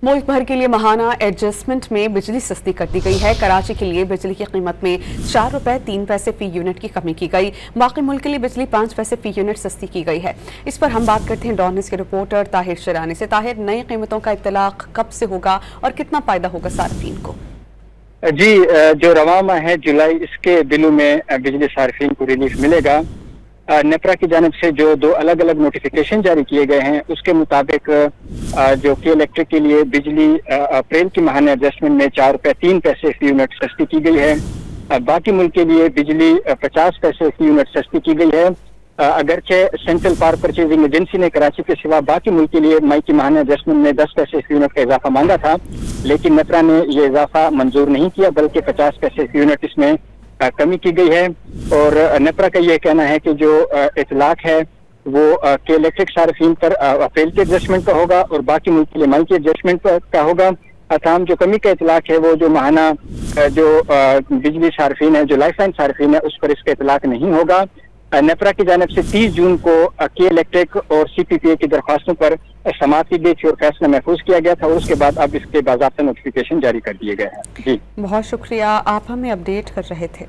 मुल्क भर के लिए महाना एडजस्टमेंट में बिजली सस्ती कर दी गई है। कराची के लिए बिजली की कीमत में 4 रुपए 3 पैसे फी यूनिट की कमी की गई। बाकी मुल्क के लिए बिजली 5 पैसे फी यूनिट सस्ती की गई है। इस पर हम बात करते हैं डॉन न्यूज़ के रिपोर्टर ताहिर शरानी से। ताहिर, नई कीमतों का इत्तलाक कब से होगा और कितना फायदा होगा सार्फिन को? जी, जो रवा माह है जुलाई, इसके बिलों में बिजली सार्फिन को रिलीफ मिलेगा। नेपरा की जानिब से जो 2 अलग अलग नोटिफिकेशन जारी किए गए हैं उसके मुताबिक जो के इलेक्ट्रिक के लिए बिजली अप्रैल की माहाना एडजस्टमेंट में 4 रुपए 3 पैसे फी यूनिट सस्ती की गई है। बाकी मुल्क के लिए बिजली 50 पैसे फी यूनिट सस्ती की गई है। अगरचे सेंट्रल पावर परचेजिंग एजेंसी ने कराची के सिवा बाकी मुल्क के लिए मई की माहाना एडजस्टमेंट में 10 पैसे फी यूनिट का इजाफा मांगा था, लेकिन नेपरा ने ये इजाफा मंजूर नहीं किया, बल्कि 50 पैसे फी यूनिट इसमें कमी की गई है। और नेपरा का यह कहना है कि जो इतलाक है वो के इलेक्ट्रिक सार्फिन पर अप्रैल के एडजस्टमेंट का होगा और बाकी मुल्क के लिए मई के एडजस्टमेंट का होगा। तमाम जो कमी का इतलाक है वो जो माहाना जो बिजली सार्फिन है, जो लाइफ लाइन सार्फिन है, उस पर इसका इतलाक नहीं होगा। नेपरा की जानिब से 30 जून को के इलेक्ट्रिक और CPPA की दरख्वास्तों पर समाअत की गई थी और फैसला महफूज किया गया था और उसके बाद अब इसके बाज़ाब्ता नोटिफिकेशन जारी कर दिए गए हैं। जी, बहुत शुक्रिया, आप हमें अपडेट कर रहे थे।